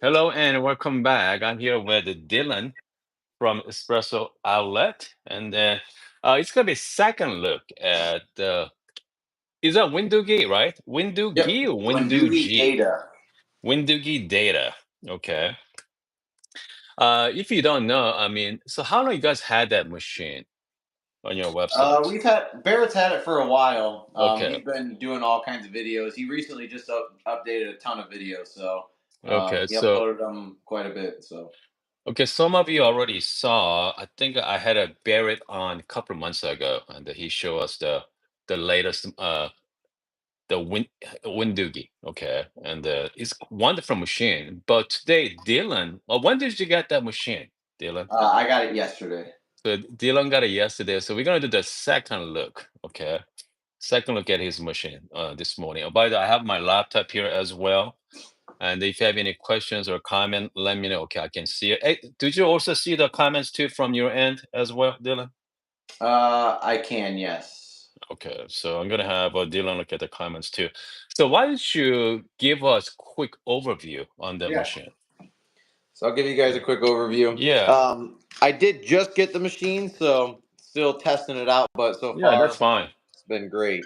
Hello and welcome back. I'm here with Dylan from Espresso Outlet, and it's gonna be second look at is that Windougee, right? Yep. Windougee or Wendougee Windougee? data. Windougee data. Okay. If you don't know, I mean, so how long you guys had that machine on your website? We've had Barrett's had it for a while. Okay. He's been doing all kinds of videos. He recently just updated a ton of videos, so Okay. he So uploaded them quite a bit. So okay, some of you already saw. I think I had a Barrett on a couple of months ago, and he showed us the latest the Windoogee, okay, and it's wonderful machine. But today, Dylan, well, when did you get that machine, Dylan? I got it yesterday. So Dylan got it yesterday. So we're gonna do the second look, okay? Second look at his machine this morning. Oh, by the way, I have my laptop here as well. And if you have any questions or comment, let me know. Okay, I can see it. Hey, did you also see the comments too from your end as well, Dylan? I can, yes. Okay, so I'm gonna have Dylan look at the comments too. So why don't you give us quick overview on that Yeah. machine? So I'll give you guys a quick overview. Yeah, I did just get the machine, so still testing it out, but so yeah, that's far fine. it's been great.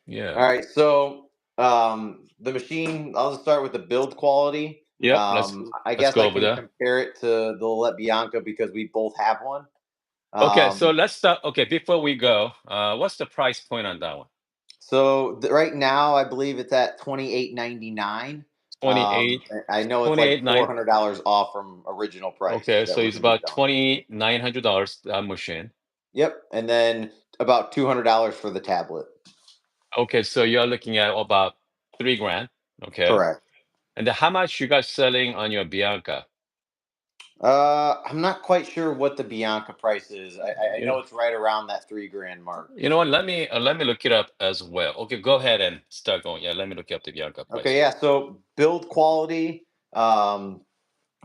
Yeah, All right, so the machine. I'll just start with the build quality. yep. I Let's guess go I over can there. compare it to the Let Bianca because we both have one. Okay, so Um, let's start. Okay, before we go, what's the price point on that one? right now, I believe it's at 28.99. 28, I know it's like 28 nine. $400 off from original price Okay, that so we're it's going to be about selling. $2,900 that machine. Yep, and then about $200 for the tablet. Okay, so you're looking at about 3 grand. Okay, Correct. and then how much you guys selling on your Bianca? I'm not quite sure what the Bianca price is. I You know, know it's right around that 3 grand mark. you know what? Let me look it up as well. Okay, go ahead and start going. Yeah, let me look up the Bianca Okay, price. yeah. So build quality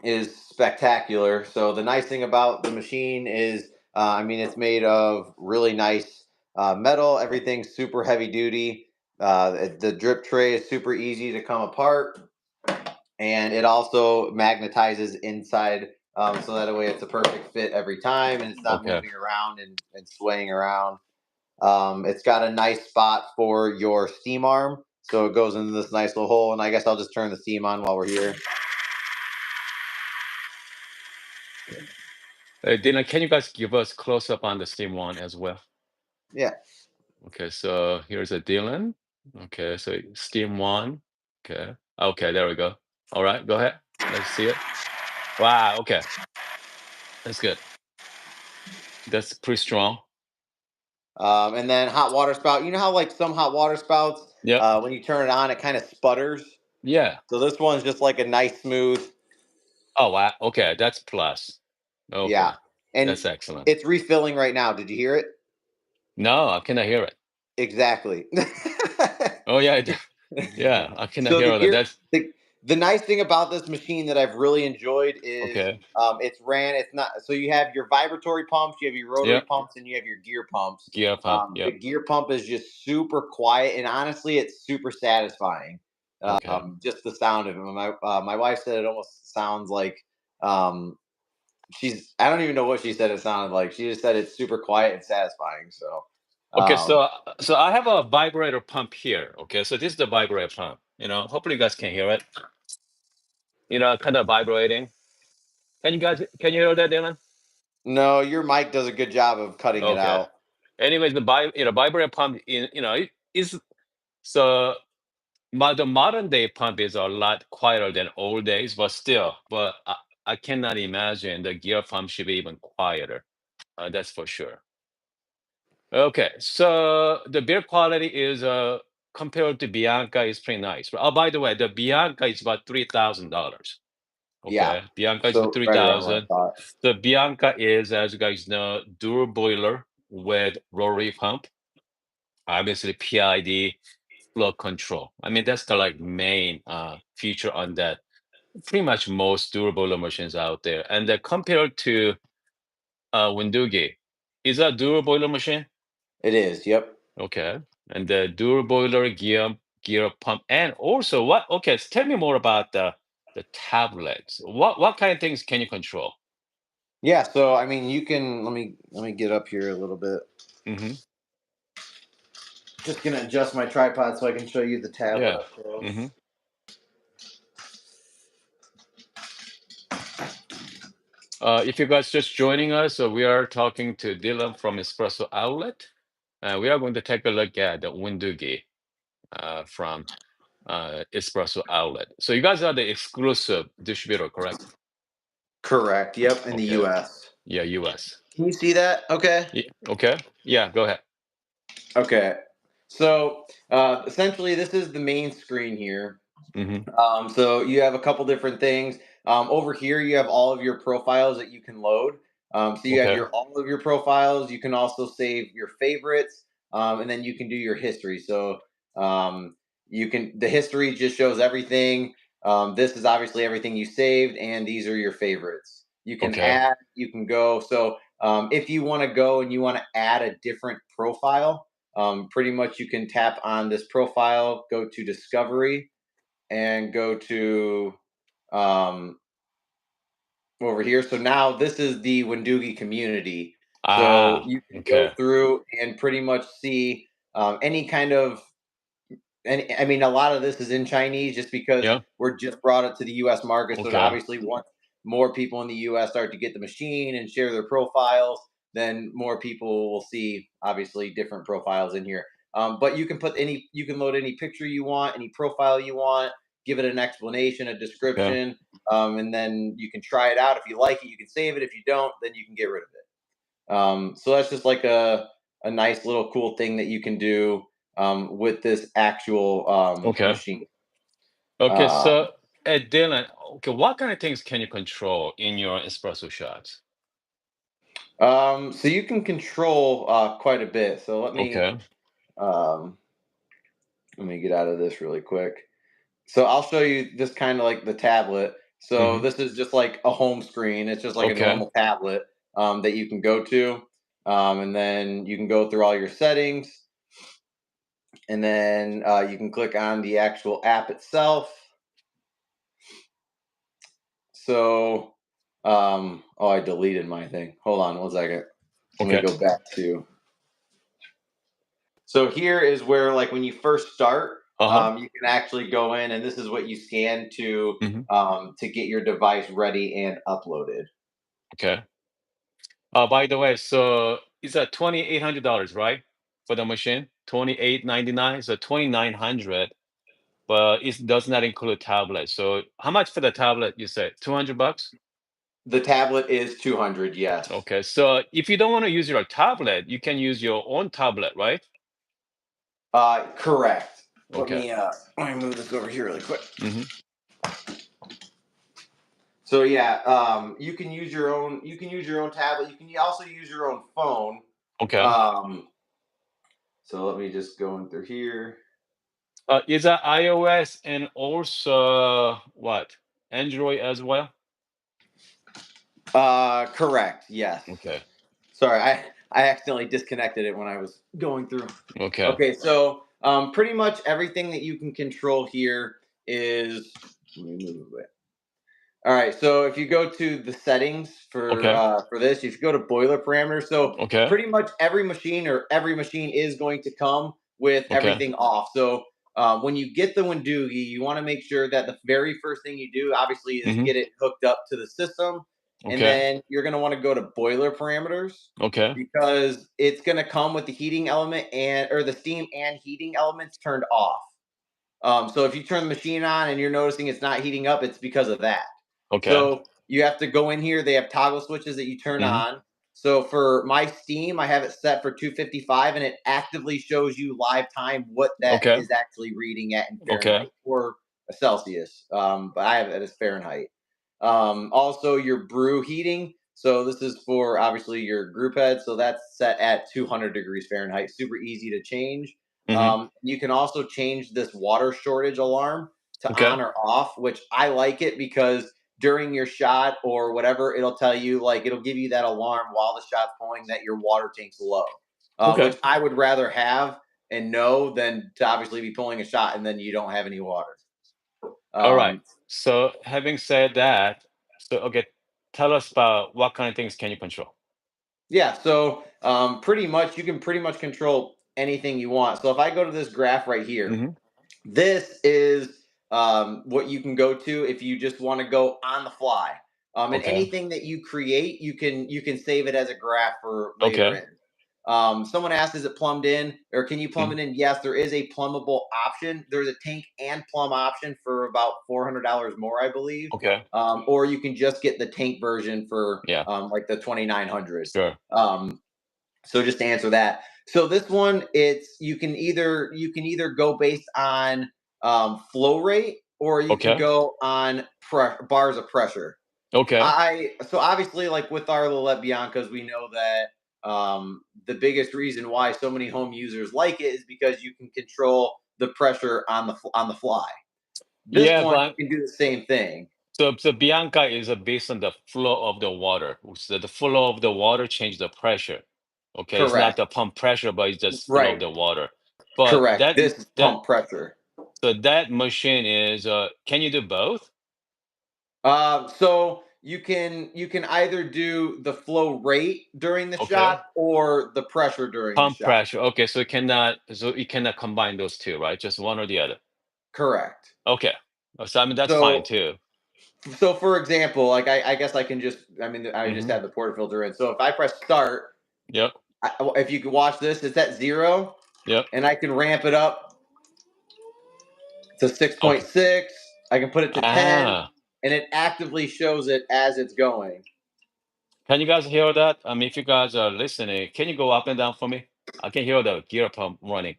is spectacular. So the nice thing about the machine is, I mean, it's made of really nice metal. Everything's super heavy duty. The drip tray is super easy to come apart, and it also magnetizes inside, so that way it's a perfect fit every time, and it's not Okay. moving around and swaying around. It's got a nice spot for your steam arm, so it goes into this nice little hole. And I guess I'll just turn the steam on while we're here. Dylan, can you guys give us close up on the Steam one as well? Yeah. Okay, so here's a Dylan. Okay, so Steam one. Okay. Okay, there we go. All right, go ahead. Let's see it. Wow, okay. That's good. That's pretty strong. And then hot water spout. You know how like some hot water spouts, Yep. when you turn it on, it kind of sputters. Yeah. So this one's just like a nice smooth. Oh, wow. Okay, that's plus. Okay. Yeah, and That's excellent. it's refilling right now. Did you hear it? No, I cannot hear it. Exactly. Oh yeah, yeah, I cannot So hear all that. That's the nice thing about this machine that I've really enjoyed is, okay. it's not, so you have your vibratory pumps, you have your rotary Yep. pumps, and you have your gear pumps. Gear pump. The Yep. gear pump is just super quiet, and honestly, it's super satisfying. Okay. Just the sound of it. My wife said it almost sounds like, um, she's, I don't even know what she said it sounded like. She just said it's super quiet and satisfying. So, Okay, um, so I have a vibrator pump here. Okay, so this is the vibrator pump. Hopefully you guys can hear it. Kind of vibrating. Can you hear that, Dylan? no, your mic does a good job of cutting it Okay. out. Anyways, the vibrator pump is so the modern day pump is a lot quieter than old days, but still, I cannot imagine the gear pump should be even quieter. That's for sure. Okay, so the beer quality is compared to Bianca is pretty nice. Oh, by the way, the Bianca is about $3,000. Yeah. Okay, Bianca is So three right around what I thousand. thought. The Bianca is, as you guys know, dual boiler with rotary pump, obviously PID flow control. I mean, that's the like main feature on that. Pretty much most dual boiler machines out there, and compared to Windougee, is that dual boiler machine? It is. Yep. Okay. And the dual boiler gear pump. And also what okay, so tell me more about the tablets. What kind of things can you control? Yeah, so I mean, you can let me get up here a little bit. Mm-hmm. Just gonna adjust my tripod so I can show you the tablet Yeah. up Mm-hmm. close. If you guys just joining us, so we are talking to Dylan from Espresso Outlet. We are going to take a look at the Wendougee from Espresso Outlet. So you guys are the exclusive distributor, correct? Correct. Yep, in the Okay. U.S. Yeah, US. Can you see that? Okay. Yeah, okay. Yeah, go ahead. Okay. So essentially, this is the main screen here. Mm-hmm. So you have a couple different things. Over here, you have all of your profiles that you can load. So you have Okay. your all of your profiles. You can also save your favorites, and then you can do your history. So you can the history just shows everything. This is obviously everything you saved, and these are your favorites. You can Okay. add. You can go. So if you want to go and you want to add a different profile, pretty much you can tap on this profile, go to discovery and go to um, over here. So now this is the Wendougee community. So Ah, you can go okay. through and pretty much see any kind of and I mean, a lot of this is in Chinese just because Yeah. we're just brought it to the U.S. market. So Okay. obviously, once more people in the U.S. start to get the machine and share their profiles, then more people will see obviously different profiles in here. But you can load any picture you want, any profile you want, give it an explanation, a Yeah. description, and then you can try it out. If you like it, you can save it. If you don't, then you can get rid of it. So that's just like a nice little cool thing that you can do with this actual Okay. machine. Okay. Uh, So, Dylan, okay, what kind of things can you control in your espresso shots? so you can control quite a bit. So Okay. um, let me get out of this really quick. So I'll show you this kind of like the tablet. So Mm-hmm. this is just like a home screen. It's just like a Okay. normal tablet that you can go to, and then you can go through all your settings, and then you can click on the actual app itself. So, oh, I deleted my thing. Hold on one second. Let me Okay. go back to. So here is where, like, when you first start, Uh-huh. you can actually go in, and this is what you scan Mm-hmm. to get your device ready and uploaded. Okay. By the way, so it's at $2,800, right? For the machine, 28.99. So 2,900, but it does not include tablet. So how much for the tablet? You said $200? The tablet is 200. Yes. Okay. So if you don't want to use your tablet, you can use your own tablet, right? Correct. Okay. Let me move this over here really quick. Mm-hmm. So yeah, you can use your own. You can use your own tablet. You can also use your own phone. Okay. Um, so let me just go in through here. Is that iOS and also what? Android as well? Correct. Yes. Okay. Sorry, I accidentally disconnected it when I was going through. Okay. Okay, so pretty much everything that you can control here is. Let me move it. All right, so if you go to the settings Okay. for this, if you go to boiler parameters, so Okay. pretty much every machine is going to come with Okay. everything off. So when you get the Wendougee, you want to make sure that the very first thing you do, obviously, is Mm-hmm. get it hooked up to the system, and Okay. then you're going to want to go to boiler parameters Okay. because it's going to come with the heating element and or the steam and heating elements turned off. So if you turn the machine on and you're noticing it's not heating up, it's because of that. Okay. So you have to go in here. They have toggle switches that you turn Mm-hmm. on. So for my Steam, I have it set for 255, and it actively shows you live time what that Okay. is actually reading at in Okay. Fahrenheit or Celsius. But I have it as Fahrenheit. Also, your brew heating. So this is for obviously your group head. So that's set at 200 degrees Fahrenheit. Super easy to change. Mm-hmm. You can also change this water shortage alarm to Okay. on or off, which I like it because during your shot or whatever, it'll tell you like it'll give you that alarm while the shot's going that your water tank's low, Okay. which I would rather have and know than to obviously be pulling a shot and then you don't have any water. All right. Um, So having said that, so okay, tell us about what kind of things can you control? Yeah, so pretty much you can pretty much control anything you want. So if I go to this graph right here, Hmm. this is what you can go to if you just want to go on the fly. And Okay. anything that you create, you can save it as a graph for later Okay. in. Someone asked, "Is it plumbed in, or can you plumb Mhm. it in?" Yes, there is a plumbable option. There's a tank and plumb option for about $400 more, I believe. Okay. Or you can just get the tank version for Yeah. like the 2900. Sure. Um, so just to answer that, so this one, it's you can either go based on flow rate, or you can Okay. go on bars of pressure. Okay. So obviously, like with our Lillet Biancas, we know that the biggest reason why so many home users like it is because you can control the pressure on the fly. This Yeah, one, but you can do the same thing. so Bianca is based on the flow of the water. So the flow of the water change the pressure. Okay, it's not Correct. the pump pressure, but it's just flow of Right. the water. But Correct. This is that pump pressure. so that machine is can you do both? So you can either do the flow rate during the Okay. shot or the pressure during the Pump shot. pressure. Okay, so you cannot combine those two, right? Just one or the other. Correct. Okay. So I mean that's fine So too. so for example, like I guess I can just I just Hmm. have the portafilter in. So if I press start, Yep. if you can watch this, it's at 0, Yep. and I can ramp it up to Okay. 6.6. I can put it to 10, Ah. and it actively shows it as it's going. Can you guys hear that? I mean, if you guys are listening, can you go up and down for me? I can hear the gear pump running.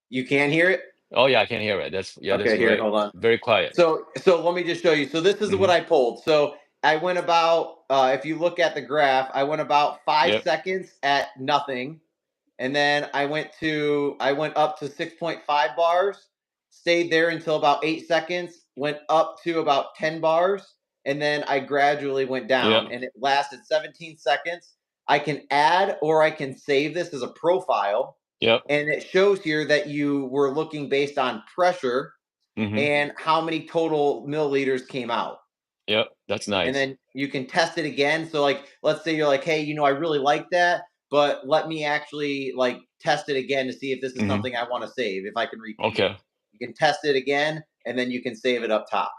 You can hear it. Oh yeah, I can hear it. That's Okay, here, great. hold on. Very quiet. So let me just show you. So this is what Hmm. I pulled. So I went about, if you look at the graph, I went about five Yep. seconds at nothing, and then I went up to 6.5 bars, stayed there until about 8 seconds, went up to about 10 bars, and then I gradually went Yep. down, and it lasted 17 seconds. I can add or I can save this as a profile, Yep. and it shows here that you were looking based on pressure Hmm. and how many total milliliters came out. Yep. That's And nice. then you can test it again. So, like, let's say you're like, hey, I really like that, but let me actually like test it again to see if this is Hmm. something I want to save, if I can repeat it. Okay. You can test it again, and then you can save it up top.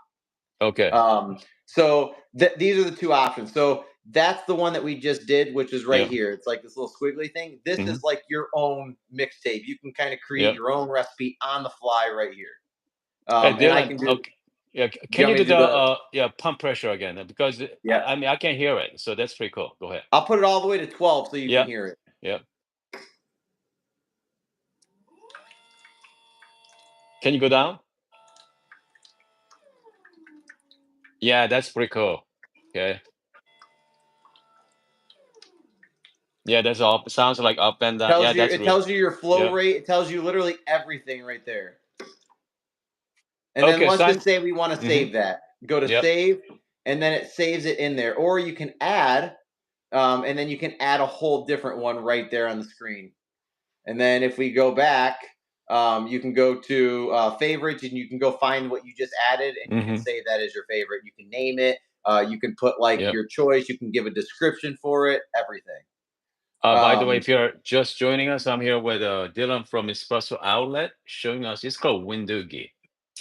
Okay. These are the two options. So that's the one that we just did, which is right Yep. here. It's like this little squiggly thing. This Hmm. is like your own mixtape. You can kind of create Yep. your own recipe on the fly right here. Hey, And I Dylan. can do. Okay. Yeah. Do you Can want you me do to do the the? yeah pump pressure again? Because Yeah. I mean I can hear it, so that's pretty cool. Go ahead. I'll put it all the way to 12 so you can Yep. hear it. Yep. Can you go down? Yeah, that's pretty cool. Okay. Yeah, that's all. Sounds like up and down. Tells Yeah, you that's it real. tells you your flow Yeah. rate. It tells you literally everything right there. And then Okay, let's so just say we want to mhm. save that. Go to Yep. save, and then it saves it in there. Or you can add, and then you can add a whole different one right there on the screen. And then if we go back, you can go to favorites, and you can go find what you just added, and you can Mhm. save that as your favorite. You can name it. You can put like Yep. your choice. You can give a description for it. Everything. By the way, Um, if you're just joining us, I'm here with Dylan from Espresso Outlet, showing us. It's called Wendougee.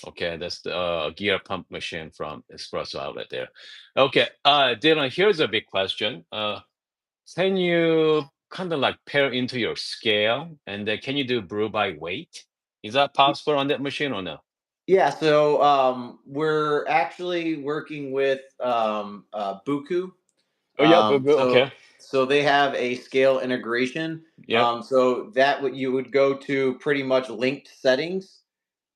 Okay, that's the gear pump machine from Espresso Outlet there. Okay, Dylan, here's a big question. Can you kind of like pair into your scale, and then can you do brew by weight? Is that possible on that machine or no? Yeah, so we're actually working with Buku. Oh yeah, good, good. So Okay. they have a scale integration. Yep. So that what you would go to pretty much linked settings,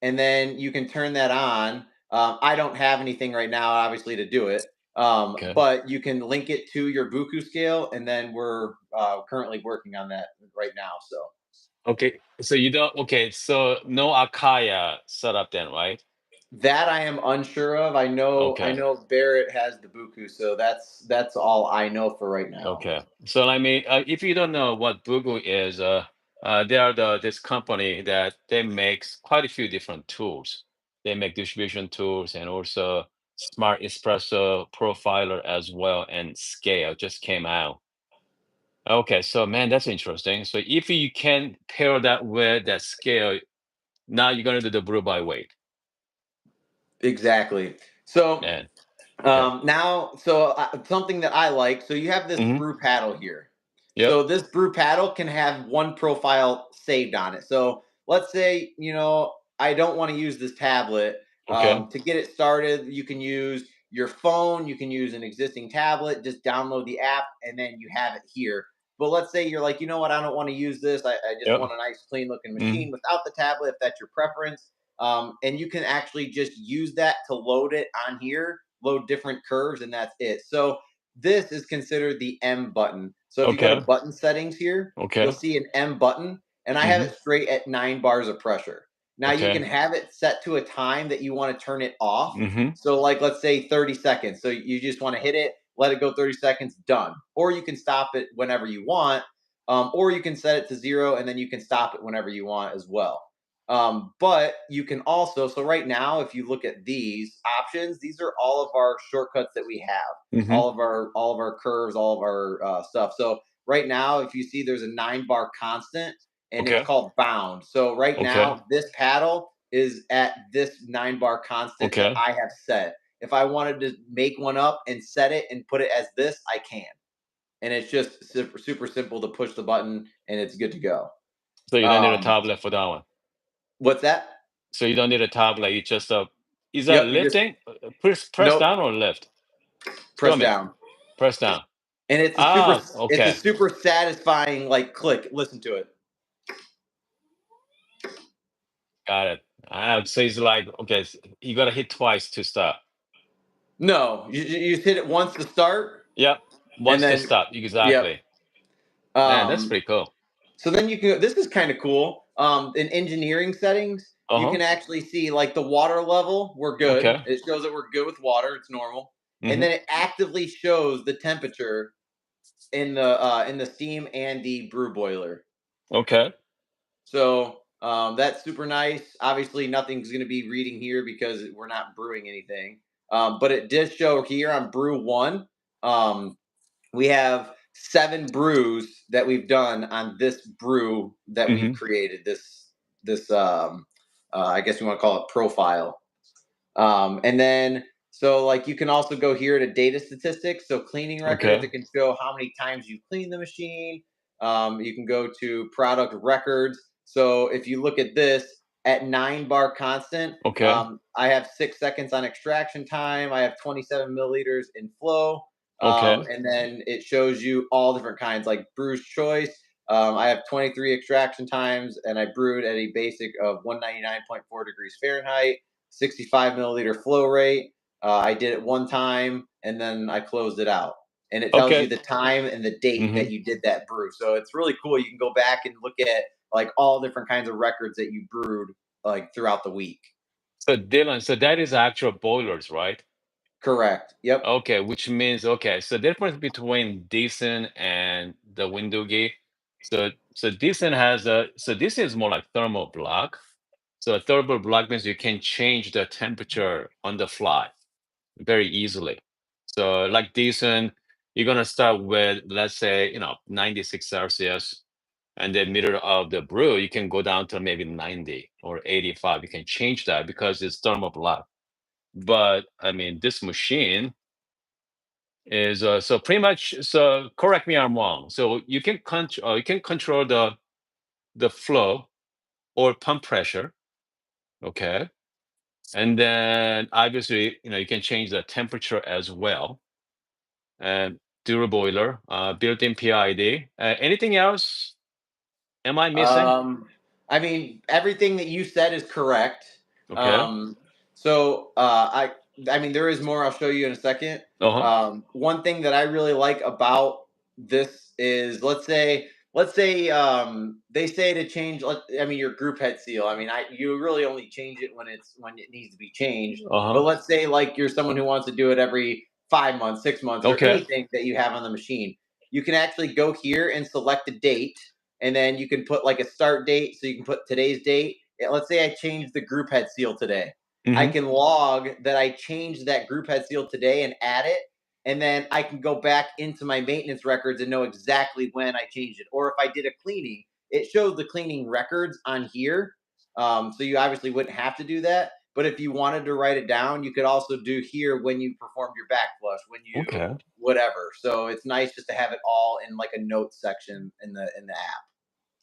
and then you can turn that on. I don't have anything right now, obviously, to do it. Okay. But you can link it to your Buku scale, and then we're currently working on that right now. So Okay. So you don't. Okay. So no Akaya setup then, right? that I am unsure of. I Okay. know Barrett has the Buku, so that's all I know for right now. Okay. So I mean, if you don't know what Bugu is, they are this company that they makes quite a few different tools. They make distribution tools and also smart espresso profiler as well, and scale just came out. Okay, so man, that's interesting. So if you can pair that with that scale, now you're gonna do the brew by weight. Exactly. So Man, okay. something that I like. So you have this Hmm. brew paddle here. Yep. So this brew paddle can have one profile saved on it. So let's say I don't want to use this tablet. Okay. To get it started, you can use your phone. You can use an existing tablet. Just download the app, and then you have it here. But let's say you're like, you know what? I don't want to use this. I just Yep. want a nice, clean looking Hmm. machine without the tablet. If that's your preference, and you can actually just use that to load it on here, load different curves, and that's it. So this is considered the M button. So if you go to Okay. button settings here, you'll Okay. see an M button, and I have Hmm. it straight at 9 bars of pressure. Now you can Okay. have it set to a time that you want to turn it off. Hmm. So like let's say 30 seconds. So you just want to hit it, let it go 30 seconds, done. Or you can stop it whenever you want. Or you can set it to 0 and then you can stop it whenever you want as well. But you can also, so right now, if you look at these options, these are all of our shortcuts that we have, Hmm. all of our curves, all of our stuff. So right now, if you see, there's a 9 bar constant, and it's Okay. called bound. So right Okay. now, this paddle is at this 9 bar constant that Okay. I have set. If I wanted to make one up and set it and put it as this, I can. And it's just super, super simple to push the button and it's good to go. So you don't need a Um, tablet for that one. what's that? So you don't need a tablet. You just is that Yep, you just lifting? Press nope. down or lift? Show Press me. down. Press down. And Ah, it's a okay. super satisfying like click. Listen to it. Got it. Ah, so it's like okay, you gotta hit twice to stop. No, you just hit it once to start, Yep. and Once to then stop. yep. Exactly. Man, that's Um, pretty cool. so then you can. This is kind of cool. In engineering settings, you Uh-huh. can actually see like the water level. We're good. Okay. It shows that we're good with water. It's normal, and Hmm. then it actively shows the temperature in the steam and the brew boiler. Okay. So that's super nice. Obviously, nothing's going to be reading here because we're not brewing anything. But it did show here on brew one. Um, we have 7 brews that we've done on this brew that we've Hmm. created. This I guess you want to call it profile. And then, so like you can also go here to data statistics. So cleaning records, Okay. it can show how many times you clean the machine. You can go to product records. So if you look at this at 9 bar constant, Okay. I have 6 seconds on extraction time. I have 27 milliliters in flow. Okay. And then it shows you all different kinds like brew's choice. I have 23 extraction times and I brewed at a basic of 199.4 degrees Fahrenheit. 65 milliliter flow rate. I did it one time and then I closed it out. And it tells you Okay. the time and the date Hmm. that you did that brew. So it's really cool. You can go back and look at like all different kinds of records that you brewed like throughout the week. So Dylan, so that is actual boilers, right? Correct. Yep. Okay, which means okay. So difference between decent and the Wendougee. So decent has a so this is more like thermal block. So a thermal block means you can change the temperature on the fly very easily. So like decent, you're gonna start with let's say 96 Celsius, and then middle of the brew you can go down to maybe 90 or 85. You can change that because it's thermal block. But I mean this machine is so pretty much so correct me I'm wrong, so you can control the flow or pump pressure, okay, and then obviously you can change the temperature as well, and do a boiler, built-in PID, anything else am I missing? Um, I mean, everything that you said is correct. Okay. Um, so I mean, there is more. I'll show you in a second. Uh-huh. One thing that I really like about this is, let's say, they say to change. I mean, your group head seal. I mean, you really only change it when it needs to be changed. Uh-huh. But let's say like you're someone who wants to do it every 5 months, 6 months, or Okay. anything that you have on the machine. You can actually go here and select a date, and then you can put like a start date. So you can put today's date. Let's say I changed the group head seal today. I Hmm. can log that I changed that group head seal today and add it. And then I can go back into my maintenance records and know exactly when I changed it. Or if I did a cleaning, it shows the cleaning records on here. So you obviously wouldn't have to do that. But if you wanted to write it down, you could also do here when you performed your back flush, when you Okay. whatever. So it's nice just to have it all in like a notes section in the app.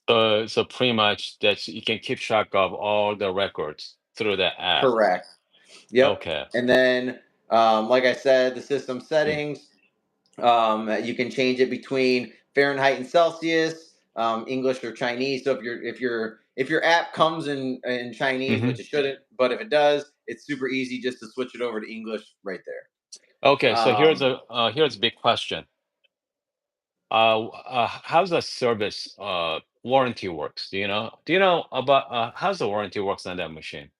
So pretty much that you can keep track of all the records through the app. Correct. Yep. Okay. And then, like I said, the system Mm. settings, you can change it between Fahrenheit and Celsius, English or Chinese. So if your app comes in Chinese, Hmm. which it shouldn't, but if it does, it's super easy just to switch it over to English right there. Okay. So Um, here's a big question. How's the service warranty works? Do you know? Do you know about how's the warranty works on that machine?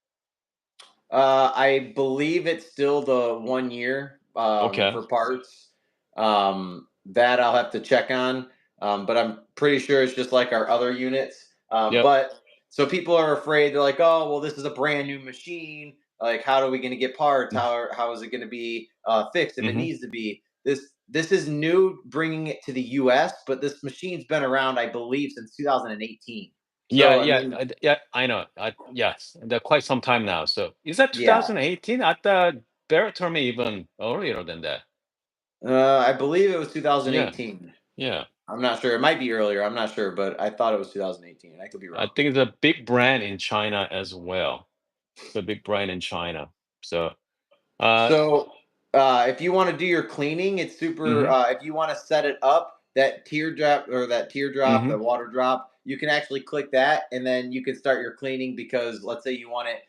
I believe it's still the 1 year Okay. for parts. That I'll have to check on, but I'm pretty sure it's just like our other units. Yep. But so people are afraid. They're like, "Oh, well, this is a brand new machine. Like, how are we going to get parts? How is it going to be fixed if it Mm-hmm. needs to be?" This is new, bringing it to the U.S., but this machine's been around, I believe, since 2018. Yeah, So I yeah, mean, yeah. I know. Yes, that quite some time now. So is that yeah, 2018? I thought Barrett told me even earlier than that. I believe it was Yeah, 2018. yeah. I'm not sure. It might be earlier. I'm not sure, but I thought it was 2018. I could be I wrong. think it's a big brand in China as well. It's a big brand in China. So, uh, So, if you want to do your cleaning, it's super. mm-hmm, If you want to set it up, that mm-hmm, the water drop, you can actually click that, and then you can start your cleaning. Because let's say you want it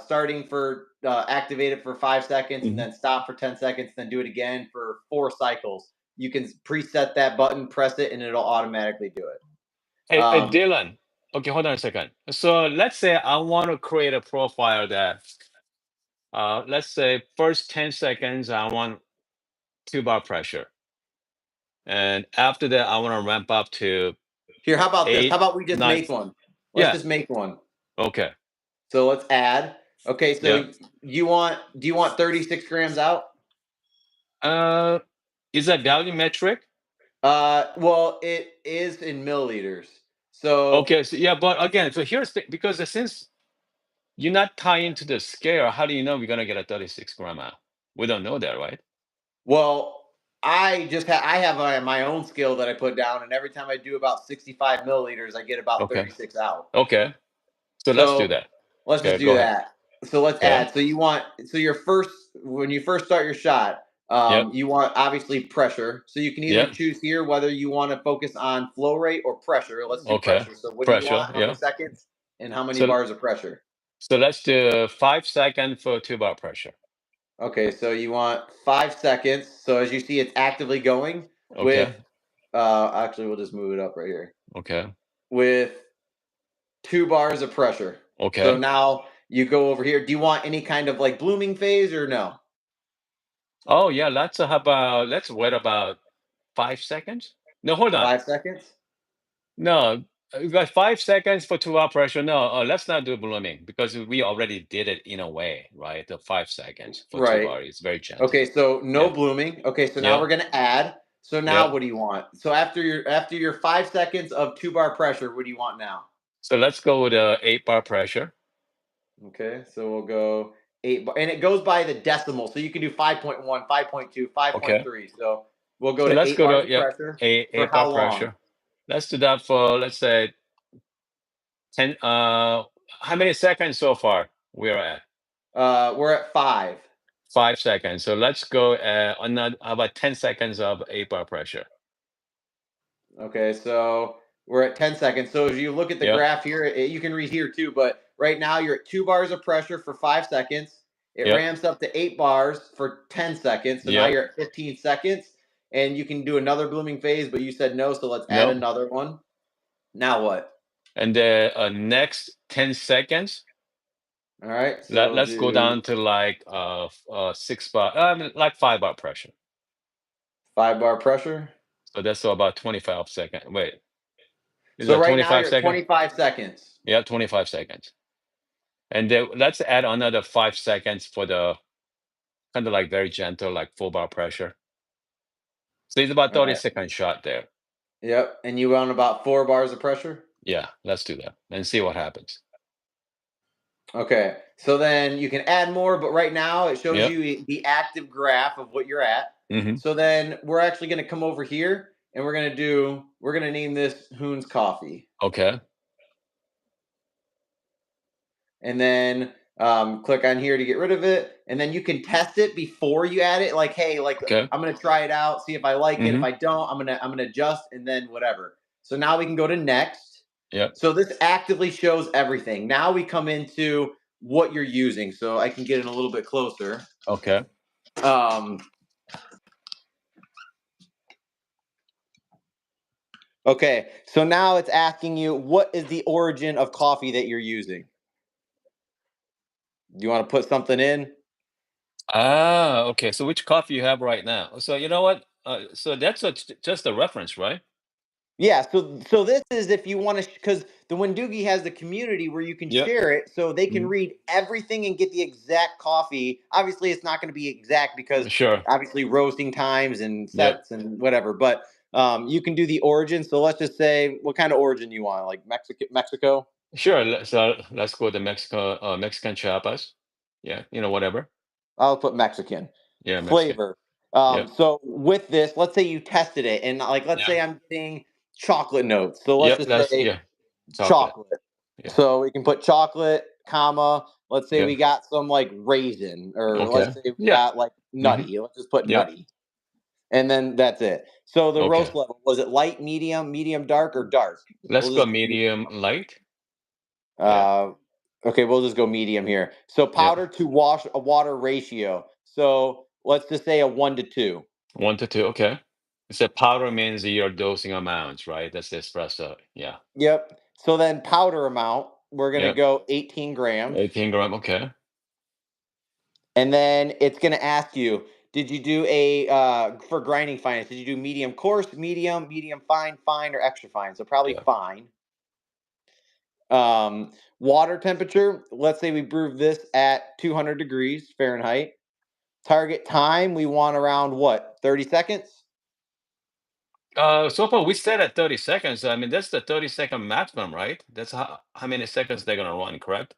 starting for activate it for 5 seconds, and mm-hmm. then stop for 10 seconds, then do it again for 4 cycles. You can preset that button, press it, and it'll automatically do it. Hey, Um, Dylan. Okay, hold on a second. So let's say I want to create a profile that, let's say first 10 seconds, I want 2 bar pressure. And after that, I want to ramp up to Here, how about this? How eight, about we just nine. make one? Let's Yeah. just make one. Okay. So let's add. Okay, Yeah. so do you want 36 grams out? Uh, is that value metric? Well, it is in milliliters. So, Okay. So yeah, but again, so here's the because since you're not tying to the scale, how do you know we're gonna get a 36 gram out? We don't know that, right? well, I have my own scale that I put down, and every time I do about 65 milliliters, I get about Okay. 36 out. Okay. So let's do So that. let's just Okay. do Go ahead. that. So let's Okay. add. So your first when you first start your shot, Yep. you want obviously pressure. So you can either Yep. choose here whether you want to focus on flow rate or pressure. Let's do Okay. pressure. So what do you Pressure. want? How many Yeah. seconds and how many So bars of pressure? so let's do 5 seconds for 2 bar pressure. Okay, so you want 5 seconds. So as you see, it's actively going with. Okay. Actually, we'll just move it up right here Okay. with 2 bars of pressure. So Okay. now you go over here. Do you want any kind of like blooming phase or no? Oh yeah. Let's wait about 5 seconds. No, hold on. 5 seconds. No, you got 5 seconds for 2 bar pressure. No, let's not do blooming because we already did it in a way, right? The 5 seconds for two Right. bar is very gentle. Okay, so no Yeah. blooming. Okay, so now Yeah. we're gonna add. So now Yeah. what do you want? So after your 5 seconds of 2 bar pressure, what do you want now? So let's go with 8 bar pressure. Okay, so we'll go 8 bar, and it goes by the decimal. So you can do 5.1, 5.2, five point Okay. three. So we'll go So to let's eight go bars to of yep, pressure for eight how bar long? pressure. Let's do that for let's say 10 how many seconds so far we're at? We're at 5. 5 seconds. So let's go another how about 10 seconds of 8 bar pressure. Okay, so we're at 10 seconds. So as you look at the Yep. graph here, you can read here too, but right now you're at 2 bars of pressure for 5 seconds. It Yep. ramps up to 8 bars for 10 seconds. So now Yep. you're at 15 seconds and you can do another blooming phase, but you said no. So let's add Nope. another one. Now what? And the next 10 seconds. All right. So Let's go do down to like 6 bar, like 5 bar pressure. 5 bar pressure. So that's about 25 seconds. Wait, is So that right now 25 you're at seconds? 25 seconds. Yeah, 25 seconds. And then let's add another 5 seconds for the kind of like very gentle, like full bar pressure. So it's about All right. 30-second shot there. Yep. And you want about 4 bars of pressure? Yeah, let's do that and see what happens. Okay. So then you can add more, but right now it shows Yep. you the active graph of what you're at. Hmm. So then we're actually going to come over here and we're going to name this Hoon's Coffee. Okay. And then click on here to get rid of it. And then you can test it before you add it. Like, hey, like Okay. I'm going to try it out, see if I like it. If Hmm. I don't, I'm going to adjust and then whatever. So now we can go to next. Yep. So this actively shows everything. Now we come into what you're using. So I can get in a little bit closer. Okay. Um, okay, so now it's asking you what is the origin of coffee that you're using. Do you want to put something in? Ah, okay. So which coffee you have right now? So you know what? So that's just a reference, right? Yeah, so this is if you want to, because the Wendougee has the community where you can Yep. share it, so they can Hmm. read everything and get the exact coffee. Obviously, it's not going to be exact because Sure. obviously roasting times and Yep. sets and whatever. But you can do the origin. So let's just say what kind of origin you want, like Mexico. Sure. So let's go to Mexico, Mexican Chiapas. Yeah. Whatever. I'll put Mexican Yeah, Mexican. flavor. Yep. So with this, let's say you tested it, and like let's Yeah. say I'm getting chocolate notes. So let's Yep. just That's say yeah. Chocolate. chocolate. Yeah. So we can put chocolate, comma. Let's say Yeah. we got some like raisin, or let's Okay. say we Yeah. got like Hmm. nutty. Let's just put Yep. nutty, and then that's it. So the Okay. roast level, was it light, medium, medium dark, or dark? Let's We'll go just go medium. medium light. Yeah. Uh, okay, we'll just go medium here. So Yeah. powder to wash a water ratio. So let's just say a 1 to 2. 1 to 2. Okay. So powder means your dosing amounts, right? That's the espresso. Yeah. Yep. So then powder amount, we're gonna Yep. go 18 grams. 18 gram. Okay. And then it's going to ask you, did you do a for grinding fineness? Did you do medium coarse, medium fine, fine, or extra fine? So probably Yeah. fine. Water temperature. Let's say we brew this at 200 degrees Fahrenheit. Target time we want around what, 30 seconds? So far we set at 30 seconds. I mean, that's the 30-second maximum, right? That's how many seconds they're gonna run, correct?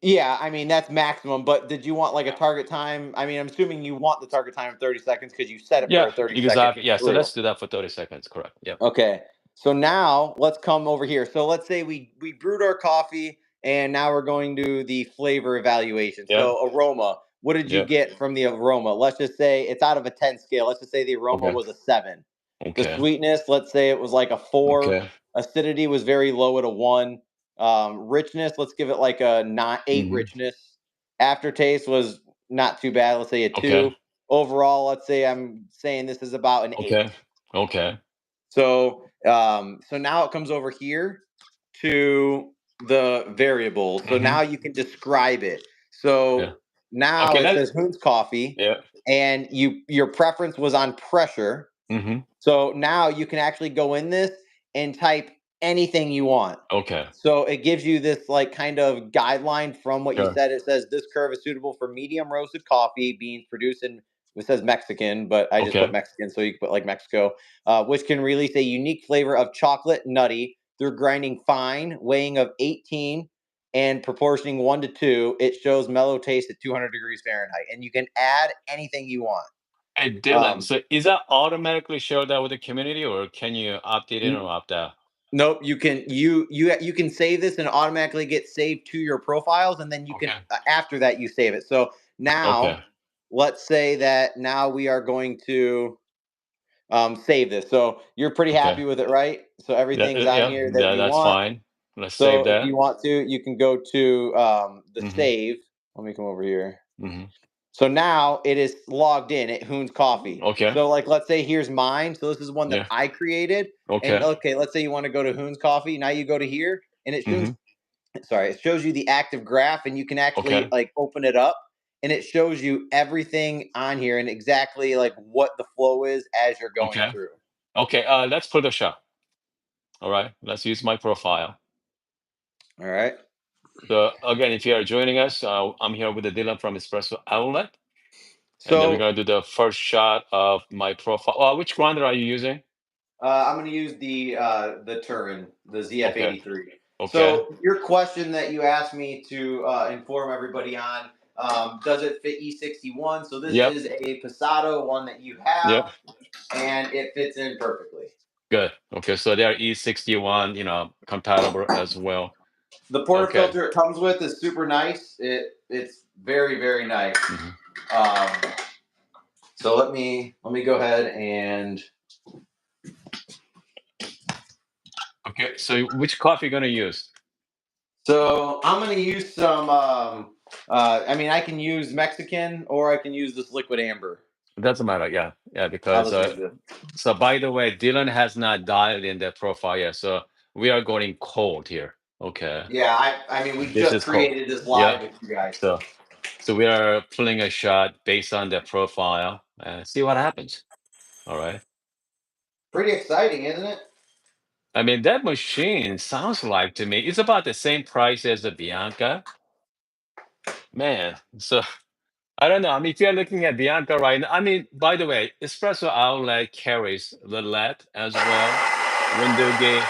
Yeah, I mean that's maximum. But did you want like a target time? I mean, I'm assuming you want the target time of 30 seconds because you set it for Yeah, a 30-second exactly. Yeah, so brew. let's do that for 30 seconds, correct. Yep. Okay. So now let's come over here. So let's say we brewed our coffee and now we're going to the flavor evaluation. Yeah. So aroma, what did you Yeah. get from the aroma? Let's just say it's out of a 10 scale. Let's just say the aroma Okay. was a 7. The Okay. sweetness, let's say it was like a 4. Okay. Acidity was very low at a 1. Richness, let's give it like a not 8 Hmm. richness. Aftertaste was not too bad. Let's say a Okay. 2. Overall, let's say I'm saying this is about an 8. Okay. Okay. So now it comes over here to the variables. So Hmm. now you can describe it. Yeah. So now Okay. it says Hoon's coffee, Yeah. and your preference was on pressure. Hmm. So now you can actually go in this and type anything you want. Okay. So it gives you this like kind of guideline from what you Sure. said. It says this curve is suitable for medium roasted coffee beans produced in, it says Mexican, but I just put Okay. Mexican, so you can put like Mexico, which can release a unique flavor of chocolate nutty through grinding fine, weighing of 18 and proportioning 1 to 2. It shows mellow taste at 200 degrees Fahrenheit, and you can add anything you want. Hey, Dylan, Um, so is that automatically shared out with the community, or can you opt it in or opt out? Nope, you can save this and automatically get saved to your profiles, and then you can Okay. after that you save it. So now, Okay. let's say that now we are going to save this. So you're pretty Okay. happy with it, right? So Yeah. everything's on Yeah. here that Yeah. you That's want. fine. Let's save So if that. you want to, you can go to the Hmm. save. Let me come over here. Hmm. So now it is logged in at Hoon's Coffee. Okay. So like let's say here's mine. So this is one that Yeah. I created. And Okay. okay, let's say you want to go to Hoon's Coffee. Now you go to here and Hmm. it shows you the active graph, and you can actually Okay. like open it up and it shows you everything on here and exactly like what the flow is as you're going Okay. through. Okay. Let's put a shot. All right. Let's use my profile. All right. So again, if you are joining us, I'm here with the Dylan from Espresso Outlet, and then we're So gonna do the first shot of my profile. Which grinder are you using? I'm going to use the Turin, the Okay, ZF83. okay, So your question that you asked me to inform everybody on, does it fit E61? So this yep, is a Passato one that you yep, have, and it fits in perfectly. good. Okay, so they are E61, compatible as well. The Okay. portafilter it comes with is super nice. It's very very nice. Hmm. Um, so let me go ahead and Okay, so which coffee you gonna use? so I'm gonna use some. I mean, I can use Mexican or I can use this liquid amber. It doesn't matter. Yeah, yeah. I'll Because just use this. so by the way, Dylan has not dialed in the profile yet, so we are going cold here. Okay, Yeah, I mean, we this just is cold. created this Yeah. live with you guys. So we are pulling a shot based on the profile and see what happens. All right. Pretty exciting, isn't it? I mean, that machine sounds like to me it's about the same price as the Bianca. Man, so I don't know. I mean, if you're looking at Bianca right now, I mean, by the way, Espresso Outlet carries the LED as well. Wendougee.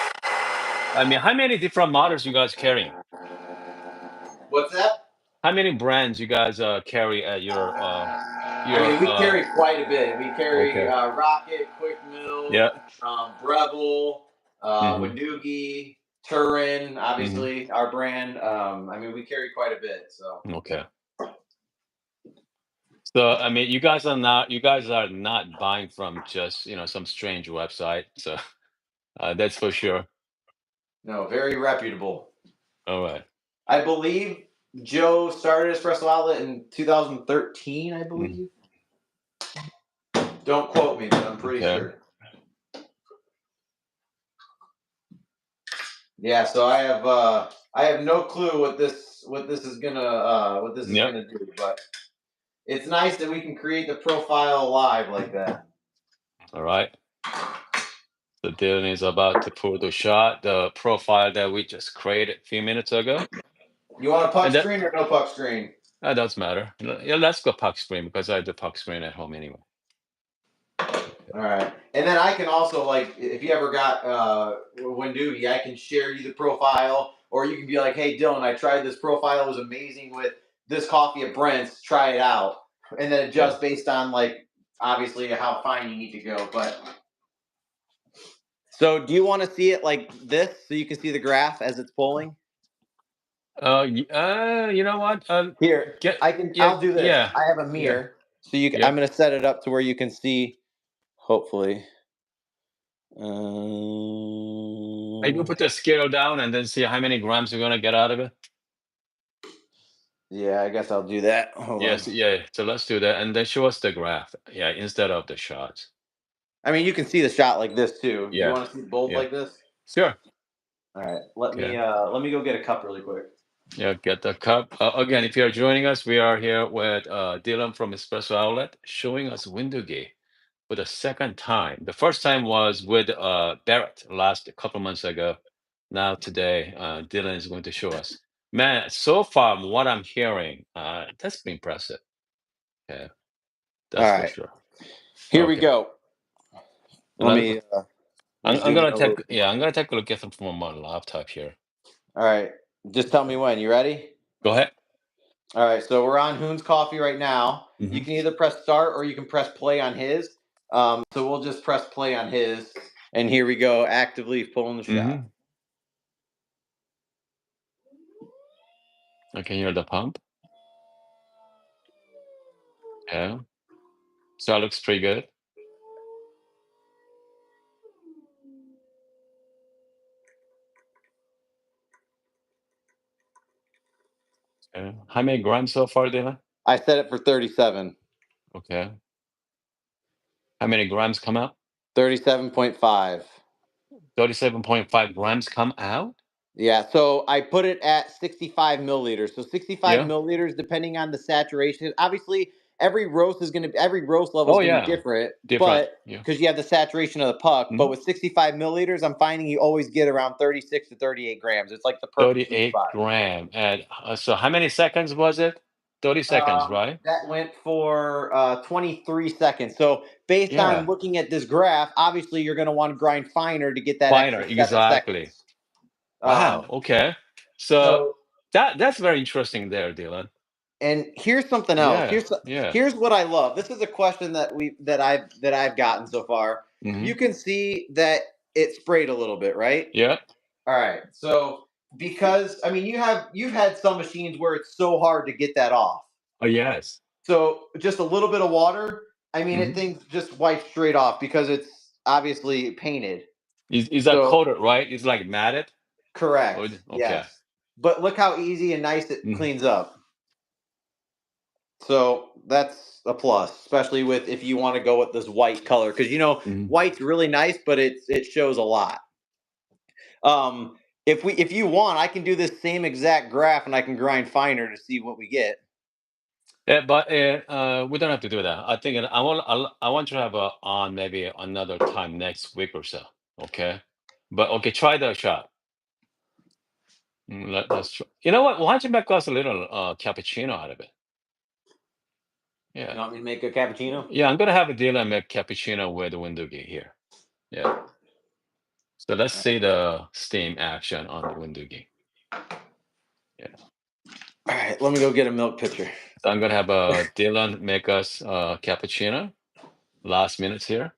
I mean, how many different models you guys carrying? What's that? How many brands you guys carry at I mean, your we carry quite a bit. We carry okay. Rocket, Quick Mill, Yeah. Breville, Hmm. Wendougee, Turin, Hmm. obviously our brand. I mean, we carry quite a bit. So Okay. So I mean, you guys are not buying from just some strange website. So that's for sure. no, very reputable. All right. I believe Joe started Espresso Outlet in 2013. I Mhm. believe. Don't quote me, but I'm pretty Okay. sure. Yeah, so I have no clue what this is Yep. gonna do, but it's nice that we can create the profile live like that. All right. So Dylan is about to pull the shot, the profile that we just created a few minutes ago. You want a And puck that screen or no puck screen? doesn't matter. Yeah, let's go puck screen because I do puck screen at home anyway. All right, and then I can also like if you ever got Wendougee, I can share you the profile, or you can be like, "Hey, Dylan, I tried this profile; it was amazing with this coffee at Brent's. Try it out," and then Okay. adjust based on like obviously how fine you need to go. But so, do you want to see it like this so you can see the graph as it's pulling? You know what? Here, Get I can. yeah, I'll do this. yeah, I have a yeah, mirror, so you. yep. I'm going to set it up to where you can see. Hopefully, Maybe put the scale down and then see how many grams you're gonna get out of it. yeah, I guess I'll do that. Hold on. Yes, yeah. So let's do that, and then show us the graph. Yeah, instead of the shots. I mean, you can see the shot like this too. Do you Yeah, want to see both yeah. like this? Sure. All right. Let me Okay. let me go get a cup really quick. Yeah, get the cup. Again, if you're joining us, we are here with Dylan from Espresso Outlet showing us Windougee for the second time. The first time was with Barrett last a couple months ago. Now today, Dylan is going to show us. Man, so far, what I'm hearing, that's pretty impressive. Yeah, All that's for right. sure. Here we Okay. go. Let Let- me I'm zoom in gonna a little. take yeah, I'm gonna take a look at them from my laptop here. All right. Just tell me when. You ready? Go ahead. All right, so we're on Hoon's Coffee right now. You Hmm. can either press start or you can press play on his. So we'll just press play on his, and here we go, actively pulling the shot. Hmm. I can hear the pump. Yeah, so that looks pretty good. Yeah. How many grams so far, Dylan? I set it for 37, Okay. How many grams come out? 37.5. 37.5 grams come out? Yeah, so I put it at 65 milliliters. So 65 Yeah. milliliters, depending on the saturation. Obviously, every roast level is Oh going to be yeah, different, different. but Yeah. because you have the saturation of the puck. But Mhm. with 65 milliliters, I'm finding you always get around 36 to 38 grams. It's like the perfect sweet 38 spot. gram. And so how many seconds was it? 30 seconds, right? That went for 23 seconds. So based on Yeah. looking at this graph, obviously you're going to want to grind finer to get that Finer, extra 7 seconds. exactly. Um, Wow. Okay. So so that's very interesting there, Dylan. and here's something else. Yeah. Yeah. Here's what I love. This is a question that I've gotten so far. Hmm. You can see that it sprayed a little bit, right? Yeah. All right. So because I mean you've had some machines where it's so hard to get that off. Oh yes. So just a little bit of water, I mean it Hmm. things just wipes straight off because it's obviously painted. Is that So coated, right? It's like matted. correct. Okay. Yes. But look how easy and nice it Hmm. cleans up. So that's a plus, especially with if you want to go with this white color, because Hmm. white's really nice, but it shows a lot. If you want, I can do this same exact graph and I can grind finer to see what we get. Yeah, but we don't have to do that. I think I want to have on maybe another time next week or so. Okay. But okay, try the shot. Let's try. You know what? Why don't you make us a little cappuccino out of it? You Yeah. want me to make a cappuccino? Yeah, I'm gonna have a deal and make cappuccino with Wendougee here. Yeah. So let's see the steam action on the Wendougee. Yeah. All right, let me go get a milk pitcher. So I'm gonna have Dylan make us cappuccino. Last minutes here.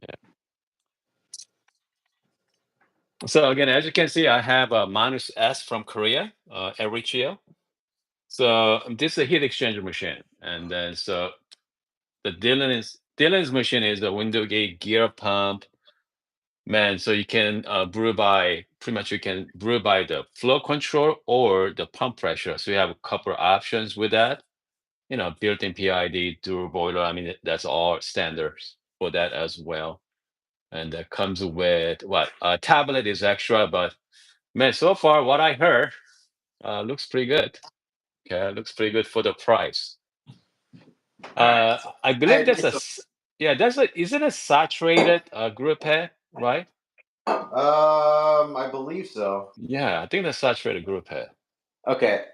Yeah. So again, as you can see, I have a minus S from Korea, Erichio. So this is a heat exchanger machine, and then so the Dylan's machine is a window gate gear pump. Man, so you can brew by pretty much you can brew by the flow control or the pump pressure. So you have a couple of options with that. Built-in PID, dual boiler. I mean, that's all standards for that as well. And that comes with what a tablet is extra, but man, so far what I heard looks pretty good. Okay, looks pretty good for the price. All right, I I believe had that's myself. yeah, is it a saturated group, right? I believe so. Yeah, I think that's saturated group. Okay,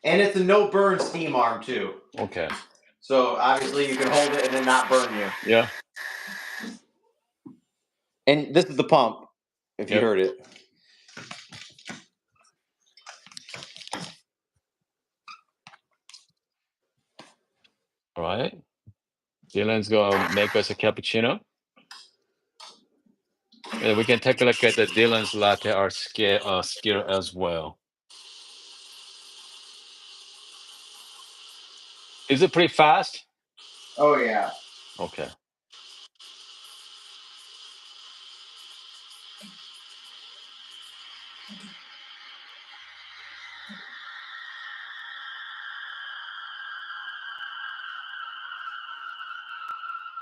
and it's a no burn steam arm too. Okay. So obviously you can hold it and then not burn you. Yeah. And this is the pump, if you Yep. heard it. All right. Dylan's gonna make us a cappuccino. And we can take a look at the Dylan's latte art skill as well. Is it pretty fast? Oh yeah. Okay.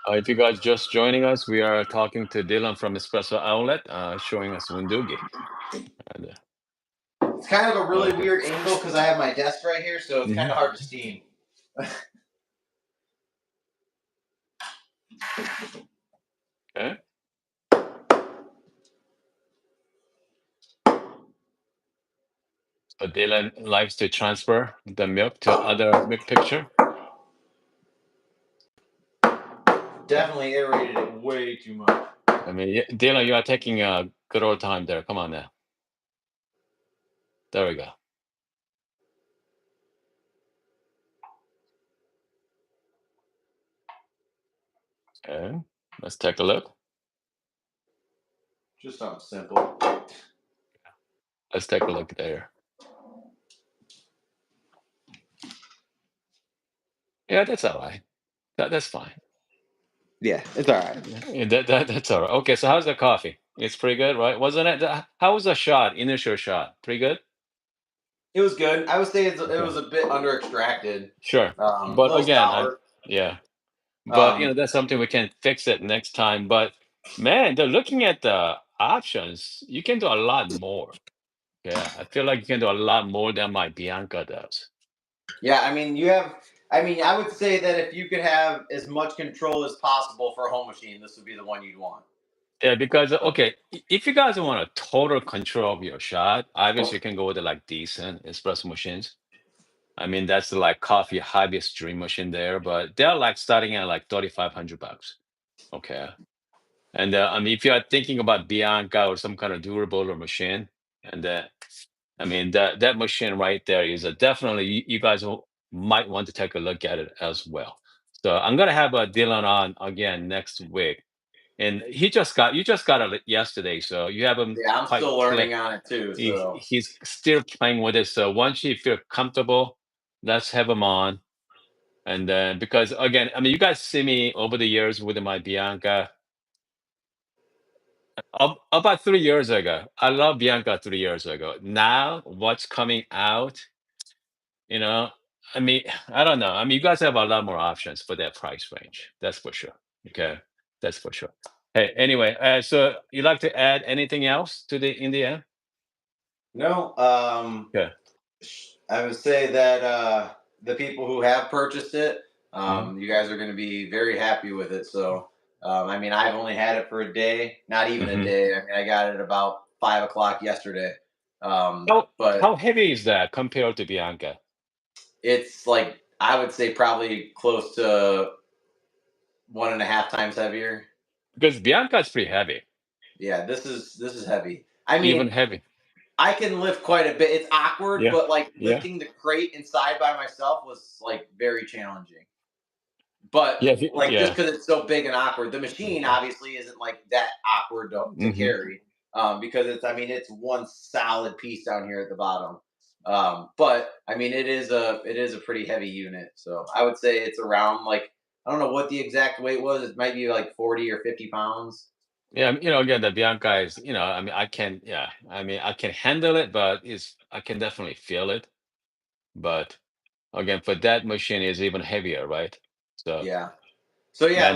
If you guys just joining us, we are talking to Dylan from Espresso Outlet, showing us Wendougee. And, It's kind of a really okay. weird angle because I have my desk right here, so it's kind Hmm. of hard to steam. Okay. So Dylan likes to transfer the milk to other milk picture. Definitely aerated it way too much. I mean, Dylan, you are taking a good old time there. Come on now. There we go. Okay. Let's take a look. Just something simple. Let's take a look there. Yeah, that's all right. That's fine. Yeah, it's all right. Yeah, that's all right. Okay, so how's the coffee? It's pretty good, right? Wasn't it? How was the shot? Initial shot? Pretty good. It was good. I would say it Okay, was a bit under extracted. sure. A But little again, sour. yeah. But Um, that's something we can fix it next time. But man, they're looking at the options. You can do a lot more. Yeah, I feel like you can do a lot more than my Bianca does. Yeah, I mean, you have. I mean, I would say that if you could have as much control as possible for a home machine, this would be the one you'd want. Yeah, because okay, if you guys want a total control of your shot, obviously you can go with the like decent espresso machines. I mean, that's the like coffee hobbyist dream machine there, but they're like starting at like $3,500. Okay. And I mean, if you are thinking about Bianca or some kind of durable or machine, and I mean that machine right there is a definitely you guys might want to take a look at it as well. So I'm gonna have Dylan on again next week, and you just got it yesterday, so you haven't Yeah, I'm quite still play. learning on it too. So He's still playing with it. So once you feel comfortable, let's have him on. And then because again, I mean, you guys see me over the years with my Bianca. About 3 years ago, I love Bianca 3 years ago. Now, what's coming out, you know, I mean, I don't know. I mean, you guys have a lot more options for that price range. That's for sure. Okay, that's for sure. Hey, anyway, so you like to add anything else to the in the end? no, Okay. I would say that the people who have purchased it, Mhm. you guys are going to be very happy with it. So, I mean, I've only had it for a day, not even a Mhm. day. I mean, I got it about 5 o'clock yesterday. But How heavy is that compared to Bianca? it's like I would say probably close to 1.5 times heavier. Because Bianca is pretty heavy, Yeah, this is heavy. I even mean, heavy. I can lift quite a bit. It's awkward, Yeah, but like yeah, lifting the crate inside by myself was like very challenging. But yeah, like just yeah. because it's so big and awkward, the machine obviously isn't like that awkward to Hmm. carry because it's I mean it's one solid piece down here at the bottom. But I mean it is a pretty heavy unit, so I would say it's around like I don't know what the exact weight was. It might be like 40 or 50 pounds. Yeah, again, the Bianca is, I mean, yeah, I mean, I can handle it, but I can definitely feel it. But again, for that machine is even heavier, right? So, Yeah. So yeah, yeah,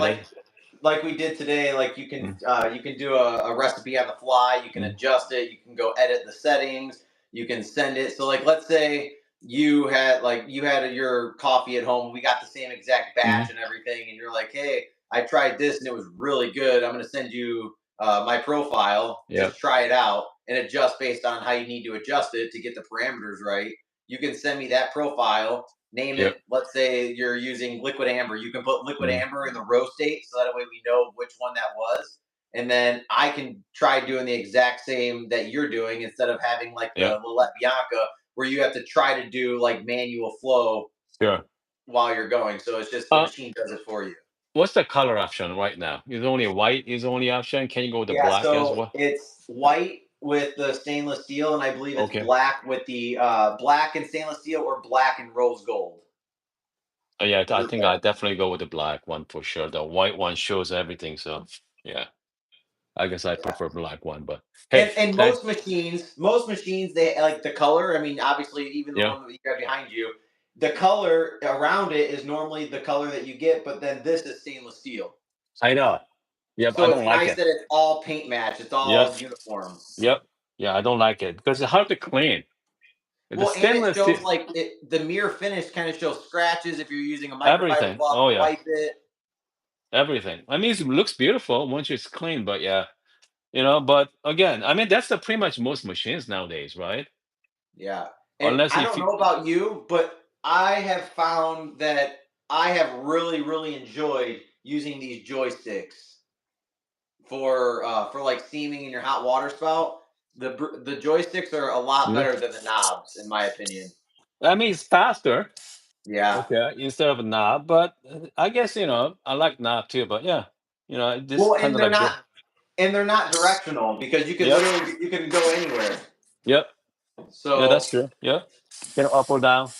like we did today, like mm, you can do a recipe on the fly, you can mm, adjust it, you can go edit the settings, you can send it. So like let's say you had your coffee at home, we got the same exact mm, batch and everything, and you're like, hey, I tried this and it was really good. I'm gonna send you my profile, yeah, just try it out and adjust based on how you need to adjust it to get the parameters right. You can send me that profile, name yeah, it. Let's say you're using liquid amber. You can put liquid mm, amber in the row state so that way we know which one that was. And then I can try doing the exact same that you're doing instead of having like yeah. the Lillet Bianca where you have to try to do like manual flow Sure. while you're going. So it's just the Uh, machine does it for you. what's the color option right now? Is only white is the only option? Can you go with the Yeah, black as so well? it's white with the stainless steel, and I believe it's Okay. black with the black and stainless steel or black and rose gold. Yeah, I With think I definitely go with the black one for sure. The white one shows everything, so yeah, I guess I that. prefer black one. But hey, And most machines, they like the color. I mean, obviously, even the yeah, one that you got behind you, the color around it is normally the color that you get, but then this is stainless steel. I know. Yep, I So don't it's like nice it. that it's all paint match. It's Yep, all uniform. yep. Yeah, I don't like it because it's hard to clean. The Well, and it stainless shows steel, like the mirror finish kind of shows scratches if you're using a microfiber everything. cloth Oh to yeah, wipe it. everything. I mean, it looks beautiful once it's clean, but yeah, But again, I mean, that's the pretty much most machines nowadays, right? Yeah. And Unless I if don't you, know about you, but I have found that I have really, really enjoyed using these joysticks for like steaming in your hot water spout. The joysticks are a lot yeah. better than the knobs, in my opinion. I mean, it's faster. Yeah. Okay, instead of a knob, but I guess I like knob too. But yeah, this Well, kind and of they're like not and they're not directional because yep, you can go anywhere. yep, yeah, So that's true. Yep, get it up or down.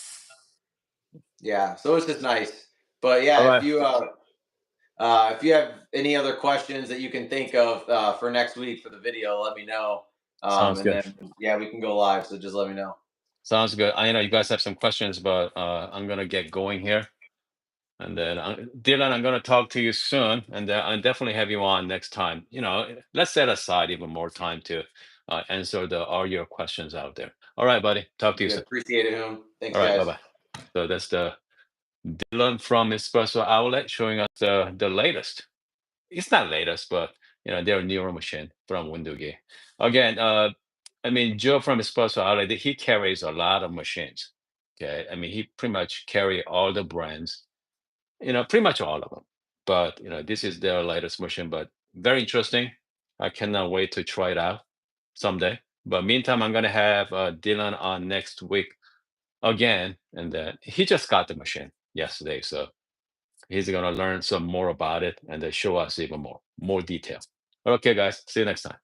yeah, so it's just nice. But All yeah, right, if you have any other questions that you can think of for next week for the video, let me know. sounds And good. then yeah, we can go live. So just let me know. Sounds good. I know you guys have some questions, but I'm gonna get going here, and then Dylan, I'm gonna talk to you soon, and I'll definitely have you on next time. Let's set aside even more time to answer all your questions out there. All right, buddy. Talk to you Good, soon. appreciate it, him. Thanks, All right, bye guys. bye. So that's the Dylan from Espresso Outlet showing us the latest. It's not latest, but their newer machine from Wendougee. Again, I mean Joe from Espresso Outlet, he carries a lot of machines. Okay, I mean he pretty much carry all the brands, pretty much all of them. But this is their latest machine, but very interesting. I cannot wait to try it out someday. But meantime, I'm gonna have Dylan on next week again, and then he just got the machine yesterday, so he's gonna learn some more about it and then show us even more detail. Okay, guys, see you next time.